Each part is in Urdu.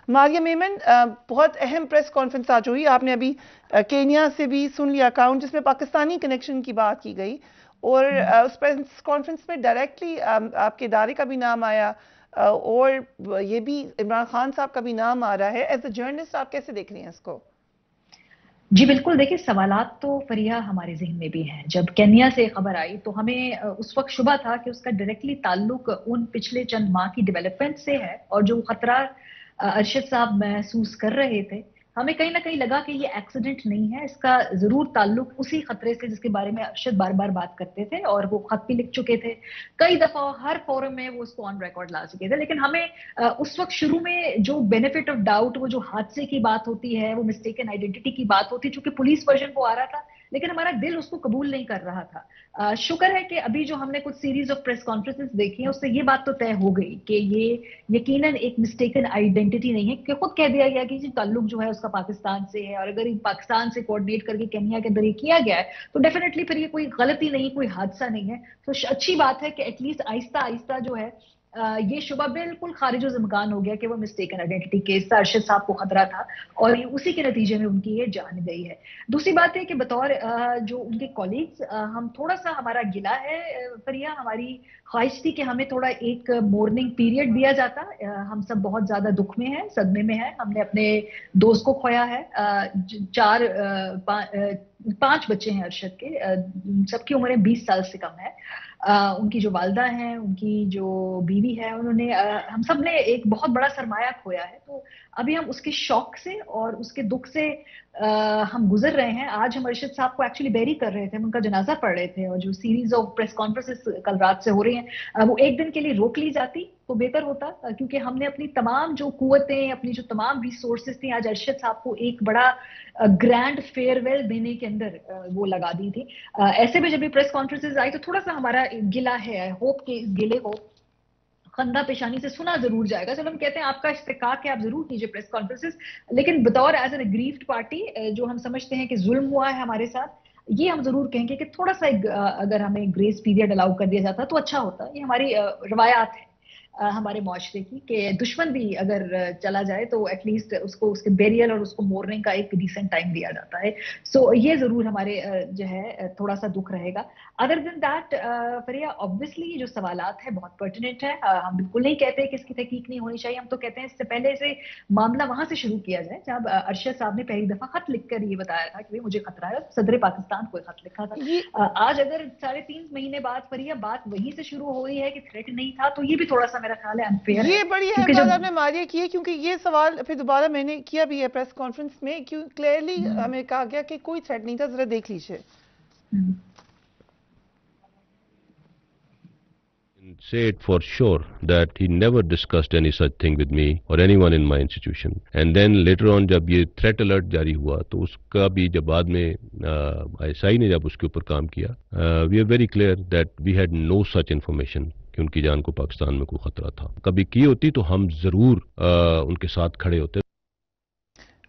ماریہ میمن، بہت اہم پریس کانفرنس آج ہوئی. آپ نے ابھی کینیا سے بھی سن لیا اکاؤنٹ جس میں پاکستانی کنیکشن کی بات کی گئی، اور اس پریس کانفرنس میں ڈائریکٹلی آپ کے ادارے کا بھی نام آیا، اور یہ بھی عمران خان صاحب کا بھی نام آ رہا ہے. ایز اے جرنلسٹ آپ کیسے دیکھ رہی ہیں اس کو؟ جی بالکل، دیکھیں سوالات تو فریہ ہمارے ذہن میں بھی ہیں. جب کینیا سے خبر آئی تو ہمیں اس وقت شبہ تھا کہ اس کا ڈائریکٹلی تعلق ان پچھلے چند ماہ کی ڈیولپمنٹ سے ہے، اور جو خطرہ ارشد صاحب محسوس کر رہے تھے، ہمیں کہیں نہ کہیں لگا کہ یہ ایکسیڈنٹ نہیں ہے، اس کا ضرور تعلق اسی خطرے سے جس کے بارے میں ارشد بار بار بات کرتے تھے، اور وہ خط بھی لکھ چکے تھے کئی دفعہ، ہر فورم میں وہ اس کو آن ریکارڈ لا چکے تھے. لیکن ہمیں اس وقت شروع میں جو بینیفٹ آف ڈاؤٹ، وہ جو حادثے کی بات ہوتی ہے، وہ مسٹیکن آئیڈینٹی کی بات ہوتی ہے، چونکہ پولیس ورژن کو آ رہا تھا لیکن ہمارا دل اس کو قبول نہیں کر رہا تھا. شکر ہے کہ ابھی جو ہم نے کچھ سیریز آف پریس کانفرنسز دیکھی ہیں اس سے یہ بات تو طے ہو گئی کہ یہ یقیناً ایک مسٹیکن آئیڈینٹی نہیں ہے، کہ خود کہہ دیا گیا کہ جی تعلق جو ہے اس کا پاکستان سے ہے، اور اگر پاکستان سے کوآرڈینیٹ کر کے کینیا کے اندر یہ کیا گیا ہے تو ڈیفینیٹلی پھر یہ کوئی غلطی نہیں، کوئی حادثہ نہیں ہے. تو اچھی بات ہے کہ ایٹ لیسٹ آہستہ آہستہ جو ہے یہ شبہ بالکل خارج الامکان ہو گیا کہ وہ مسٹیکن آئیڈینٹی کیس تھا، ارشد صاحب کو خطرہ تھا، اور اسی کے نتیجے میں ان کی یہ جان گئی ہے. دوسری بات ہے کہ بطور جو ان کے کولیگز ہم تھوڑا سا ہمارا گلا ہے فریہ، ہماری خواہش تھی کہ ہمیں تھوڑا ایک مورننگ پیریڈ دیا جاتا. ہم سب بہت زیادہ دکھ میں ہیں، صدمے میں ہیں. ہم نے اپنے دوست کو کھویا ہے، پانچ بچے ہیں ارشد کے، سب کی عمریں 20 سال سے کم ہے. ان کی جو والدہ ہیں، ان کی جو بیوی ہے، انہوں نے ہم سب نے ایک بہت بڑا سرمایہ کھویا ہے. تو ابھی ہم اس کے شوق سے اور اس کے دکھ سے ہم گزر رہے ہیں. آج ہم ارشد صاحب کو ایکچولی بیری کر رہے تھے، ہم ان کا جنازہ پڑھ رہے تھے، اور جو سیریز آف پریس کانفرنسز کل رات سے ہو رہی ہیں وہ ایک دن کے لیے روک لی جاتی تو بہتر ہوتا، کیونکہ ہم نے اپنی تمام جو قوتیں، اپنی جو تمام ریسورسز تھیں، آج ارشد صاحب کو ایک بڑا گرینڈ فیئر ویل دینے کے اندر وہ لگا دی تھی. ایسے میں جب یہ پریس کانفرنسز آئی تو تھوڑا سا ہمارا گلا ہے، ہوپ کے اس گلے کو خندہ پیشانی سے سنا ضرور جائے گا. چلو ہم کہتے ہیں آپ کا استحقاق ہے، آپ ضرور کیجئے پریس کانفرنسز، لیکن بطور ایز این اگریوڈ پارٹی جو ہم سمجھتے ہیں کہ ظلم ہوا ہے ہمارے ساتھ، یہ ہم ضرور کہیں گے کہ تھوڑا سا اگر ہمیں گریس پیریڈ الاؤ کر دیا جاتا تو اچھا ہوتا. یہ ہماری روایات ہیں ہمارے معاشرے کی، کہ دشمن بھی اگر چلا جائے تو ایٹ لیسٹ اس کو اس کے بیریل اور اس کو مورننگ کا ایک ڈیسنٹ ٹائم دیا جاتا ہے. سو یہ ضرور ہمارے جو ہے تھوڑا سا دکھ رہے گا. ادر دین دیٹ فریہ، آبویسلی یہ جو سوالات ہیں بہت پرٹیننٹ ہیں. ہم بالکل نہیں کہتے کہ اس کی تحقیق نہیں ہونی چاہیے، ہم تو کہتے ہیں اس سے پہلے سے معاملہ وہاں سے شروع کیا جائے جب ارشد صاحب نے پہلی دفعہ خط لکھ کر یہ بتایا تھا کہ مجھے خطرہ ہے. صدر پاکستان کو خط لکھا تھا. یہ آج اگر 3.5 مہینے بعد فریہ بات وہیں سے شروع ہو رہی ہے کہ تھریٹ نہیں تھا، تو یہ بھی تھوڑا سا میرا خیال ہے انفیئر ہے. یہ بڑی اہم کیونکہ بات جب آپ نے ماریہ کی ہے، کیونکہ یہ سوال پھر دوبارہ میں نے کیا بھی ہے پریس کانفرنس میں، کلیئرلی ہمیں کہا گیا کہ کوئی تھریٹ نہیں تھا. ذرا دیکھ لیجیے. Say it for sure that he never discussed any such thing with me or anyone in my institution. And then later on جب یہ threat alert جاری ہوا تو اس کا بھی جب بعد میں ISI نے جب اس کے اوپر کام کیا, we are very clear that we had no such information کہ ان کی جان کو پاکستان میں کوئی خطرہ تھا. کبھی کی ہوتی تو ہم ضرور ان کے ساتھ کھڑے ہوتے.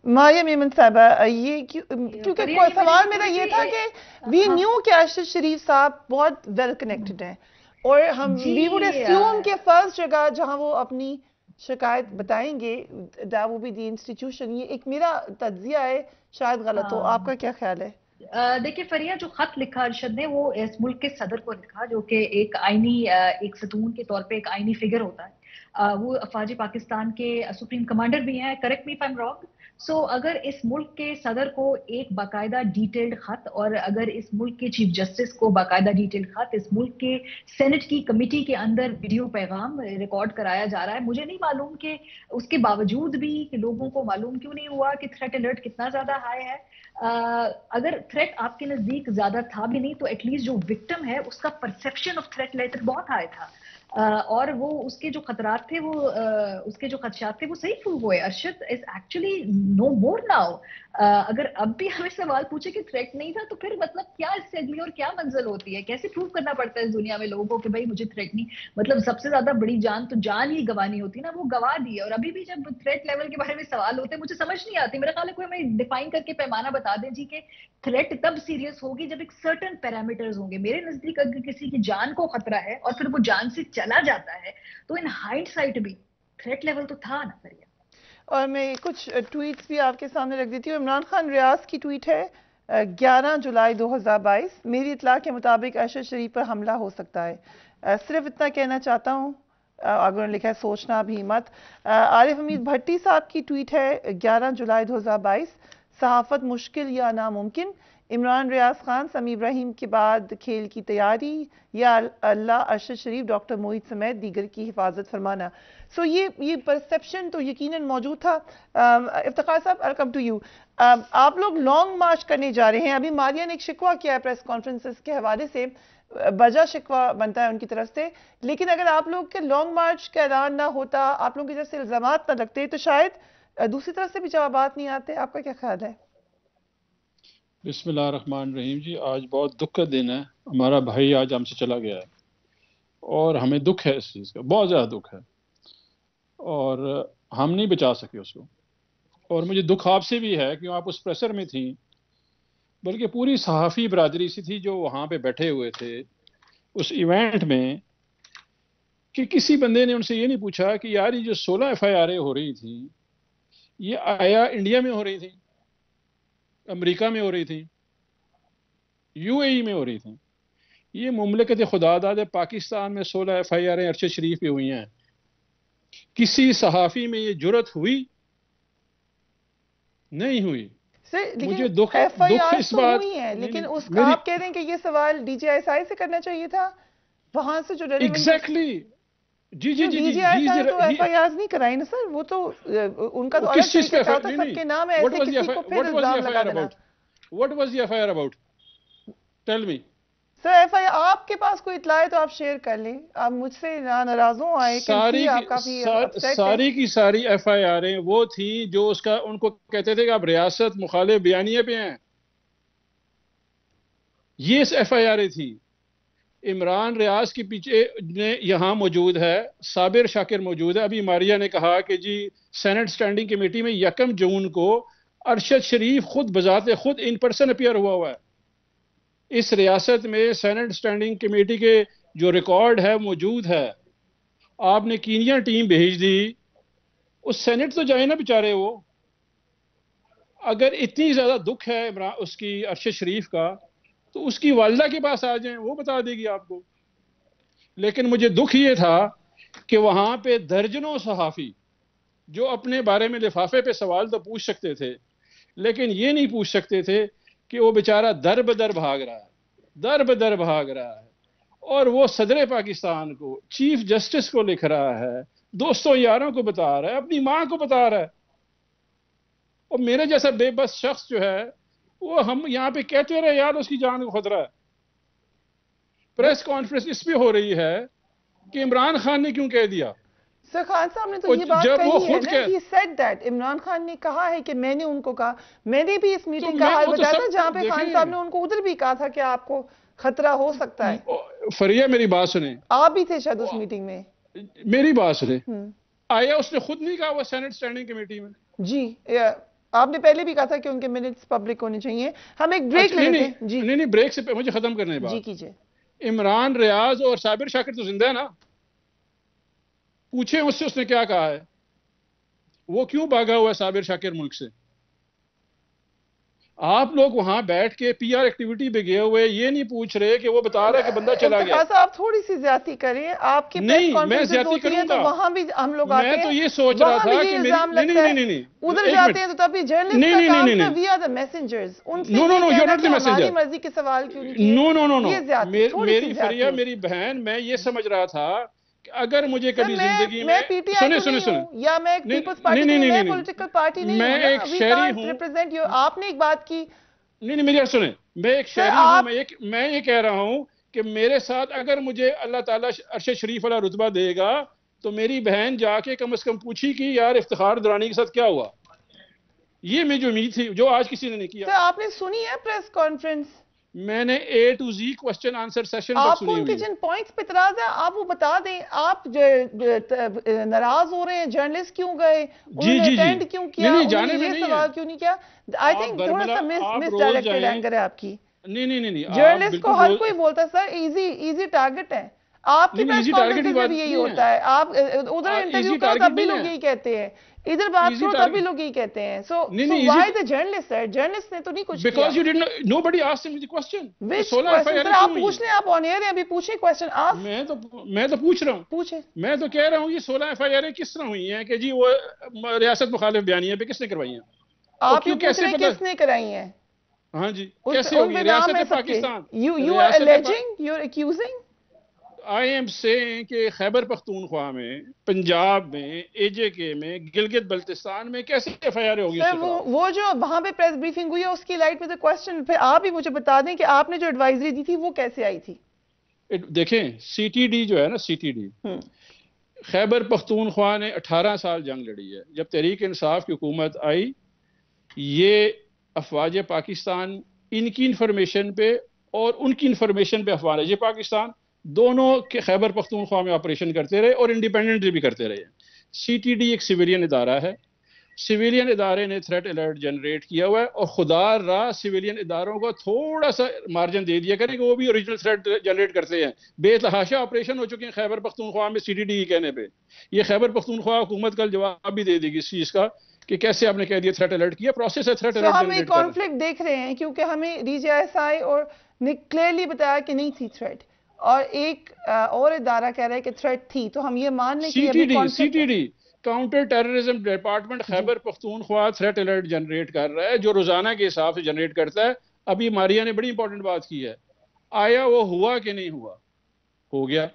ماریہ میمن صاحبہ، یہ کیونکہ سوال میرا یہ تھا کہ وی نیو کہ ارشد شریف صاحب بہت ویل کنیکٹڈ ہیں، اور ہم وی وڈ اسیوم کہ فرسٹ جگہ جہاں وہ اپنی شکایت بتائیں گے that would be the institution. یہ ایک میرا تجزیہ ہے، شاید غلط ہو. آپ کا کیا خیال ہے؟ دیکھیں فریہ، جو خط لکھا ارشد نے وہ اس ملک کے صدر کو لکھا، جو کہ ایک آئینی ایک ستون کے طور پہ ایک آئینی فگر ہوتا ہے. وہ افواج پاکستان کے سپریم کمانڈر بھی ہیں، correct me if I am wrong. So اگر اس ملک کے صدر کو ایک باقاعدہ ڈیٹیلڈ خط، اور اگر اس ملک کے چیف جسٹس کو باقاعدہ ڈیٹیلڈ خط، اس ملک کے سینٹ کی کمیٹی کے اندر ویڈیو پیغام ریکارڈ کرایا جا رہا ہے، مجھے نہیں معلوم کہ اس کے باوجود بھی کہ لوگوں کو معلوم کیوں نہیں ہوا کہ تھریٹ الرٹ کتنا زیادہ ہائی ہے. اگر تھریٹ آپ کے نزدیک زیادہ تھا بھی نہیں تو ایٹ لیسٹ جو وکٹم ہے اس کا پرسیپشن آف تھریٹ لیٹر بہت ہائی تھا، اور وہ اس کے جو خطرات تھے، وہ اس کے جو خدشات تھے وہ صحیح پروو ہوئے. Arshad is actually no more now. اگر اب بھی ہمیں سوال پوچھے کہ تھریٹ نہیں تھا تو پھر مطلب کیا اس سے اگلی اور کیا منزل ہوتی ہے؟ کیسے پروو کرنا پڑتا ہے اس دنیا میں لوگوں کو کہ بھائی مجھے تھریٹ نہیں؟ مطلب سب سے زیادہ بڑی جان تو جان ہی گوانی ہوتی نا، وہ گوا دی. اور ابھی بھی جب تھریٹ لیول کے بارے میں سوال ہوتے ہیں مجھے سمجھ نہیں آتی. میرا خیال ہے کوئی ہمیں ڈیفائن کر کے پیمانہ بتا دیں جی کہ تھریٹ تب سیریس ہوگی جب ایک سرٹن پیرامیٹرز ہوں گے. میرے نزدیک اگر کسی کی جان کو خطرہ ہے اور پھر وہ جان سے چلا جاتا ہے تو ان ہائنڈ سائٹ بھی تھریٹ لیول تو تھا نا. اور میں کچھ ٹویٹس بھی آپ کے سامنے رکھ دیتی ہوں. عمران خان ریاض کی ٹویٹ ہے 11 جولائی 2022. میری اطلاع کے مطابق ارشد شریف پر حملہ ہو سکتا ہے. صرف اتنا کہنا چاہتا ہوں. اگر لکھا ہے سوچنا بھی مت. عارف حمید بھٹی صاحب کی ٹویٹ ہے 11 جولائی 2022. صحافت مشکل یا ناممکن. عمران ریاض خان سمیع ابراہیم کے بعد کھیل کی تیاری. یا اللہ ارشد شریف ڈاکٹر موہت سمیت دیگر کی حفاظت فرمانا. سو یہ پرسپشن تو یقیناً موجود تھا. افتخار صاحب I'll come to you. آپ لوگ لانگ مارچ کرنے جا رہے ہیں. ابھی ماریہ نے ایک شکوہ کیا ہے پریس کانفرنسز کے حوالے سے, بجا شکوہ بنتا ہے ان کی طرف سے, لیکن اگر آپ لوگ کے لانگ مارچ کا اعلان نہ ہوتا, آپ لوگوں کی طرف سے الزامات نہ لگتے, تو شاید دوسری طرف سے بھی جوابات نہیں آتے. آپ کا کیا خیال ہے؟ بسم اللہ الرحمن الرحیم. جی آج بہت دکھ کا دن ہے. ہمارا بھائی آج ہم سے چلا گیا ہے اور ہمیں دکھ ہے اس چیز کا, بہت زیادہ دکھ ہے, اور ہم نہیں بچا سکے اس کو. اور مجھے دکھ آپ سے بھی ہے کہ آپ اس پریسر میں تھیں, بلکہ پوری صحافی برادری سی تھی جو وہاں پہ بیٹھے ہوئے تھے اس ایونٹ میں, کہ کسی بندے نے ان سے یہ نہیں پوچھا کہ یار یہ جو 16 FIR ہو رہی تھی یہ آیا انڈیا میں ہو رہی تھی, امریکہ میں ہو رہی تھی, UAE میں ہو رہی تھی. یہ مملکت خدا داد پاکستان میں 16 FIR ارشد شریف پہ ہوئی ہیں. کسی صحافی میں یہ جرت ہوئی؟ نہیں ہوئی. مجھے دکھ اس بات, لیکن اس کا آپ کہہ رہے ہیں کہ یہ سوال DGI سے کرنا چاہیے تھا, وہاں سے جو ایگزیکٹلی. جی جی جی DGI تو FIRs نہیں کرائی نا سر, وہ تو ان کا تو کس چیز پہ سب کے نام ہے ایسے کسی کو پھر الزام لگا دینا. What was the FIR about? Tell me. Sir FIR آپ کے پاس کوئی اطلاع ہے تو آپ شیئر کر لیں. آپ مجھ سے ناراض ہوں آئے ساری کی ساری FIR وہ تھیں جو اس کا ان کو کہتے تھے کہ آپ ریاست مخالف بیانیے پہ ہیں. یہ FIR تھی. عمران ریاض کے پیچھے یہاں موجود ہے, صابر شاکر موجود ہے. ابھی ماریہ نے کہا کہ جی سینٹ اسٹینڈنگ کمیٹی میں 1 جون کو ارشد شریف خود بذات خود ان پرسن اپیئر ہوا ہے. اس ریاست میں سینٹ اسٹینڈنگ کمیٹی کے جو ریکارڈ ہے موجود ہے. آپ نے کینیا ٹیم بھیج دی, اس سینٹ تو جائے نا بیچارے. وہ اگر اتنی زیادہ دکھ ہے اس کی ارشد شریف کا تو اس کی والدہ کے پاس آ جائیں, وہ بتا دے گی آپ کو. لیکن مجھے دکھ یہ تھا کہ وہاں پہ درجنوں صحافی جو اپنے بارے میں لفافے پہ سوال تو پوچھ سکتے تھے, لیکن یہ نہیں پوچھ سکتے تھے کہ وہ بیچارہ در بدر بھاگ رہا ہے, در بدر بھاگ رہا ہے, اور وہ صدر پاکستان کو, چیف جسٹس کو لکھ رہا ہے, دوستوں یاروں کو بتا رہا ہے, اپنی ماں کو بتا رہا ہے. اور میرے جیسا بے بس شخص جو ہے وہ ہم یہاں پہ کہتے رہے یار اس کی جان کو خطرہ ہے. پریس کانفرنس اس پہ ہو رہی ہے کہ عمران خان نے کیوں کہہ دیا. سر خان صاحب نے تو یہ بات کہی ہے نا, he said that. Imran Khan نے کہا ہے کہ میں نے ان کو کہا, میں نے بھی اس میٹنگ کا حال بتایا تھا جہاں پہ خان صاحب نے ان کو ادھر بھی کہا تھا کہ آپ کو خطرہ ہو سکتا ہے. فریہ میری بات سنیں, آپ بھی تھے شاید اس میٹنگ میں. میری بات سنیں, آیا اس نے خود نہیں کہا وہ سینٹ اسٹینڈنگ کمیٹی میں؟ جی آپ نے پہلے بھی کہا تھا کہ ان کے منٹس پبلک ہونے چاہیے. ہم ایک بریک لے لیتے ہیں. جی نہیں بریک سے مجھے ختم کرنے بات. جی کیجئے. عمران ریاض اور صابر شاکر تو زندہ ہے نا, پوچھیں اس سے اس نے کیا کہا ہے. وہ کیوں بھاگا ہوا ہے صابر شاکر ملک سے؟ آپ لوگ وہاں بیٹھ کے PR ایکٹیویٹی پہ گئے ہوئے یہ نہیں پوچھ رہے کہ وہ بتا رہا ہے کہ بندہ چلا گیا. آپ تھوڑی سی زیادتی کریں. آپ کے پریس کانفرنس ہوتی ہیں تو وہاں بھی ہم لوگ آتے ہیں. میں تو یہ سوچ رہا تھا کہ نہیں ادھر جاتے ہیں تو تب بھی جرنلسٹ کا کام ہے, we are the messengers. ان سے ہماری مرضی کے سوال کیوں نہیں کیے. میری بہن, میں یہ سمجھ رہا تھا کہ اگر مجھے کبھی زندگی میں PTI یا میں ایک پیپلز پارٹی نہیں, میں پولیٹیکل پارٹی نہیں ہوں, میں ایک شہری ہوں. آپ نے ایک بات کی. نہیں میری سنیں, میں ایک شہری ہوں. میں یہ کہہ رہا ہوں کہ میرے ساتھ اگر مجھے اللہ تعالیٰ ارشد شریف والا رتبہ دے گا تو میری بہن جا کے کم از کم پوچھی کہ یار افتخار درانی کے ساتھ کیا ہوا. یہ میری امید تھی جو آج کسی نے نہیں کیا. آپ نے سنی ہے پریس کانفرنس؟ میں نے A to Z question answer session آپ کو ان کے جن پوائنٹس پہ اعتراض ہے آپ وہ بتا دیں. آپ ناراض ہو رہے ہیں جرنلسٹ کیوں گئے, انہوں نے اٹینڈ کیوں کیا, انہوں نے یہ سوال کیوں نہیں کیا. آئی تھنک تھوڑا سا مس ڈائریکٹڈ اینگر ہے آپ کی. نہیں جرنلسٹ کو ہر کوئی بولتا ہے سر ایزی ٹارگٹ ہے. آپ کی نہیں، پریس easy target کانفرنس کی میں بات بھی یہی نہیں ہے۔ ہوتا ہے، آپ ادھر انٹرویو easy کرو target تب بھی نہیں لوگ ہے۔ یہی کہتے ہیں، ادھر بات easy کرو تب target بھی لوگ یہی کہتے ہیں. سو نہیں، why easy the journalist sir? Journalist نے تو نہیں کچھ کیا. because you didn't know, nobody asked him the question کہ وچ 16 کوشچن FIR سر کیوں آپ ہوئی پوچھ لیں، ہیں؟ آپ آن ایئر ہیں ابھی، پوچھیں کوشچن آپ میں تو پوچھ رہا ہوں، پوچھیں. میں تو کہہ رہا ہوں یہ 16 FIR کس طرح ہوئی ہیں کہ جی وہ ریاست مخالف بیانیے پہ کس نے کروائی ہیں؟ اور آپ یہ کیوں پوچھ کیسے رہے ہیں پتہ؟ کس نے کرائی ہیں؟ ہاں جی ان کیسے پہ ہوئی ہیں؟ نام ہے ریاست سب کے. Pakistan, you are alleging, you are accusing. I am saying کہ خیبر پختونخوا میں، پنجاب میں، اے جے کے میں، گلگت بلتستان میں کیسے FIR ہوگی اس سر کے خلاف؟ وہ جو وہاں پہ پریس بریفنگ ہوئی ہے اس کی لائٹ میں کوشچن، پھر آپ ہی مجھے بتا دیں کہ آپ نے جو ایڈوائزری دی تھی وہ کیسے آئی تھی؟ دیکھیں سی ٹی ڈی جو ہے نا، C T D Khyber Pakhtunkhwa نے 18 سال جنگ لڑی ہے. جب تحریک انصاف کی حکومت آئی، یہ افواج پاکستان ان کی انفارمیشن پہ اور ان کی انفارمیشن پہ افواج پاکستان دونوں کے خیبر پختونخوا میں آپریشن کرتے رہے اور انڈیپینڈنٹلی بھی کرتے رہے. سی ٹی ڈی ایک سویلین ادارہ ہے، سویلین ادارے نے تھریٹ الرٹ جنریٹ کیا ہوا ہے، اور خدا را سویلین اداروں کو تھوڑا سا مارجن دے دیا کریں کہ وہ بھی اوریجنل تھریٹ جنریٹ کرتے ہیں. بے تحاشا آپریشن ہو چکے ہیں خیبر پختونخوا میں سی ٹی ڈی کہنے پہ. یہ خیبر پختونخوا حکومت کل جواب بھی دے دے گی اس چیز کا کہ کیسے آپ نے کہہ دیا تھریٹ الرٹ کیا، پروسیس ہے تھریٹ سو الرٹ ہم ایک جنریٹ کرنا. کانفلکٹ دیکھ رہے ہیں کیونکہ ہمیں ڈی جی ایس آئی اور نے کلیئرلی بتایا کہ نہیں تھی تھریٹ، اور ایک اور ادارہ کہہ رہا ہے کہ تھریٹ تھی. تو ہم یہ مان لیں کہ سی ابھی ٹی کانفلکٹ ہے. D counter terrorism department Khyber Pakhtunkhwa threat alert generate کر رہا ہے، جو روزانہ کے حساب سے جنریٹ کرتا ہے. ابھی ماریا نے بڑی امپورٹنٹ بات کی ہے، آیا وہ ہوا کہ نہیں ہوا؟ ہو گیا.